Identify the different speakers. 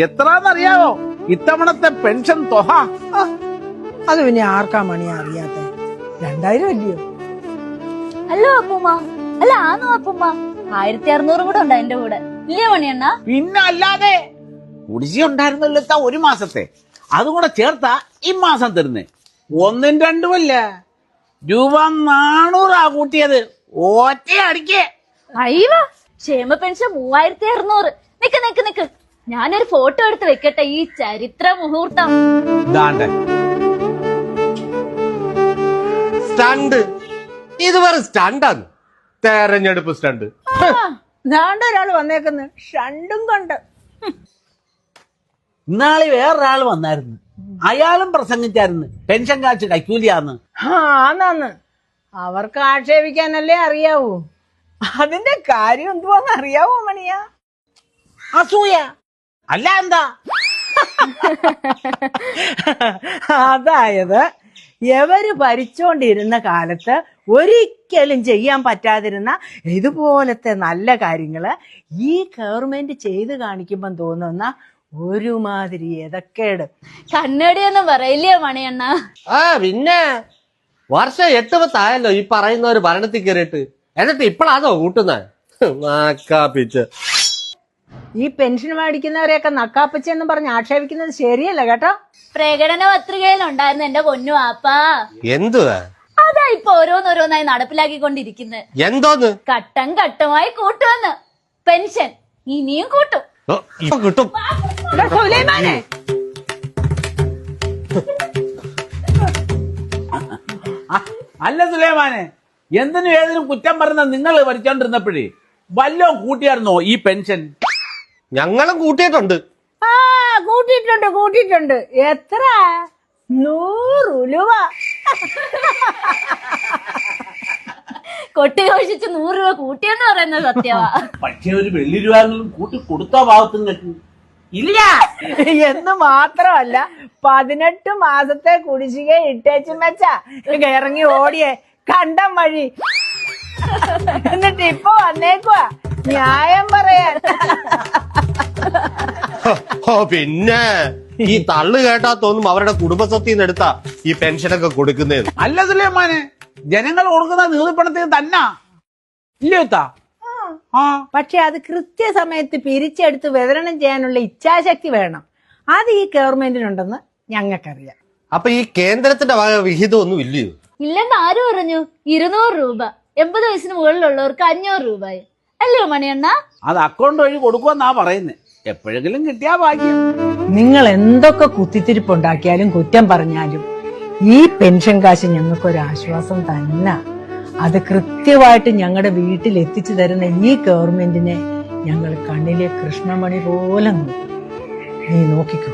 Speaker 1: എത്രാന്നറിയാവോ ഇത്തവണത്തെ പെൻഷൻ തുക?
Speaker 2: അത് പിന്നെ ആർക്കാ മണി അറിയാത്ത? 2000 അല്ലയോ?
Speaker 3: ഹലോ അപ്പൂമ്മ. അല്ല ആന്നോ അപ്പൂമ്മ? 1600 കൂടെ ഉണ്ട് എന്റെ കൂടെ, ഇല്ലേ മണിയണ്ണ?
Speaker 1: പിന്നെ അല്ലാതെ കുടിശ്ശിക ഉണ്ടായിരുന്നല്ലോ ഒരു മാസത്തെ, അതുകൂടെ ചേർത്താ ഈ മാസം തരുന്നേ. 1ഉം 2ഉമല്ല, രൂപ 400 കൂട്ടിയത് ഒറ്റ അടിക്കേ.
Speaker 3: അയ്യോ, ക്ഷേമ പെൻഷൻ 3600. നിക്ക് നിക്ക് നിക്ക്, ഞാനൊരു ഫോട്ടോ എടുത്ത് വെക്കട്ടെ ഈ ചരിത്ര മുഹൂർത്തം.
Speaker 4: സ്റ്റണ്ട്, ഇത് വേറെ സ്റ്റണ്ടാണ്, തെരഞ്ഞെടുപ്പ് സ്റ്റണ്ട്.
Speaker 2: ഒരാള് വന്നേക്കുന്നു ഷണ്ടും കൊണ്ട്.
Speaker 1: ഇന്നാളി വേറൊരാള് വന്നായിരുന്നു, അയാളും പ്രസംഗിച്ചായിരുന്നു പെൻഷൻ കാശ് കൈക്കൂലിയാന്ന്.
Speaker 2: ആന്നാന്ന്, അവർക്ക് ആക്ഷേപിക്കാനല്ലേ അറിയാവൂ. അതിന്റെ കാര്യം എന്തുവാന്ന് അറിയാവോ മണിയാ?
Speaker 1: അസൂയ അല്ല എന്താ?
Speaker 2: അതായത് എവര് ഭരിച്ചോണ്ടിരുന്ന കാലത്ത് ഒരിക്കലും ചെയ്യാൻ പറ്റാതിരുന്ന ഇതുപോലത്തെ നല്ല കാര്യങ്ങള് ഈ ഗവൺമെന്റ് ചെയ്ത് കാണിക്കുമ്പം തോന്നുന്ന ഒരുമാതിരി എതക്കേട്.
Speaker 3: കണ്ണടിയൊന്നും പറയില്ലേ മണിയണ്ണ?
Speaker 4: പിന്നെ വർഷം 8-10 ഈ പറയുന്നവര് ഭരണത്തിൽ കയറിയിട്ട്, എന്നിട്ട് ഇപ്പോഴാണോ കൂട്ടുന്നത്?
Speaker 2: ഈ പെൻഷൻ മേടിക്കുന്നവരെയൊക്കെ നക്കാപ്പച്ചെന്ന് പറഞ്ഞ് ആക്ഷേപിക്കുന്നത് ശരിയല്ല കേട്ടോ.
Speaker 3: പ്രകടന പത്രികയിലുണ്ടായിരുന്നു എന്റെ പൊന്നു ആപ്പാ.
Speaker 4: എന്തുവാ
Speaker 3: അതാ ഇപ്പൊ ഓരോന്നോരോന്നായി നടപ്പിലാക്കിക്കൊണ്ടിരിക്കുന്നത്.
Speaker 4: എന്തോന്ന്?
Speaker 3: ഘട്ടം ഘട്ടമായി കൂട്ടുമെന്ന്. പെൻഷൻ ഇനിയും കൂട്ടും.
Speaker 4: കിട്ടും.
Speaker 1: അല്ല സുലൈമാനെ, എന്തിനും ഏതിനും കുറ്റം പറഞ്ഞ നിങ്ങൾ ഭരിച്ചോണ്ടിരുന്നപ്പോഴേ വല്ലോ കൂട്ടിയായിരുന്നോ ഈ പെൻഷൻ?
Speaker 4: ഞങ്ങളും കൂട്ടിയിട്ടുണ്ട്.
Speaker 2: കൂട്ടിയിട്ടുണ്ട്. എത്ര? 100 രൂപ.
Speaker 3: കൊട്ടി ഘോഷിച്ച് 100 രൂപ കൂട്ടിയെന്ന് പറയുന്നത് സത്യമാ.
Speaker 1: പക്ഷെ ഒരു വെള്ളി രൂപ കൂട്ടി കൊടുത്തോ ഭാഗത്തുനിന്ന്? ഇല്ല.
Speaker 2: എന്ന് മാത്രമല്ല 18 മാസത്തെ കുടിശ്ശിക ഇട്ടേച്ചും വെച്ചാ ഇറങ്ങി ഓടിയേ കണ്ടം വഴി. എന്നിട്ട് ഇപ്പൊ വന്നേക്കുവാ ന്യായം പറയാൻ.
Speaker 4: പിന്നെ ഈ തള്ളു കേട്ടാ തോന്നും അവരുടെ കുടുംബസ്വത്തിൽ നിന്ന് എടുത്താ ഈ പെൻഷനൊക്കെ കൊടുക്കുന്നേന്ന്.
Speaker 1: അല്ല സുലൈമാനെ, ജനങ്ങൾ കൊടുക്കുന്ന നീതിപ്പണത്തിന് തന്നെ ഇല്ലേത്താ?
Speaker 2: പക്ഷെ അത് കൃത്യസമയത്ത് പിരിച്ചെടുത്ത് വിതരണം ചെയ്യാനുള്ള ഇച്ഛാശക്തി വേണം. അത് ഈ ഗവൺമെന്റിനുണ്ടെന്ന് ഞങ്ങൾക്കറിയാം.
Speaker 4: അപ്പൊ ഈ കേന്ദ്രത്തിന്റെ വക വിഹിതം ഒന്നും ഇല്ലയോ?
Speaker 3: ഇല്ലെന്ന് ആര് പറഞ്ഞു? 200 രൂപ 80 വയസ്സിന് മുകളിലുള്ളവർക്ക് 500 രൂപയെ അല്ലയോ മണിയണ്ണ?
Speaker 1: അത് അക്കൗണ്ട് വഴി കൊടുക്കുമെന്നാ പറയുന്നത്. എപ്പോഴെങ്കിലും കിട്ടിയാ ഭാഗ്യം.
Speaker 2: നിങ്ങൾ എന്തൊക്കെ കുത്തിത്തിരിപ്പുണ്ടാക്കിയാലും കുറ്റം പറഞ്ഞാലും ഈ പെൻഷൻ കാശ് ഞങ്ങൾക്കൊരാശ്വാസം തന്നെ. അത് കൃത്യമായിട്ട് ഞങ്ങളുടെ വീട്ടിൽ എത്തിച്ചു തരുന്ന ഈ ഗവൺമെന്റിനെ ഞങ്ങൾ കണ്ണിലെ കൃഷ്ണമണി പോലെ നോക്കും. നീ നോക്കിക്കോ.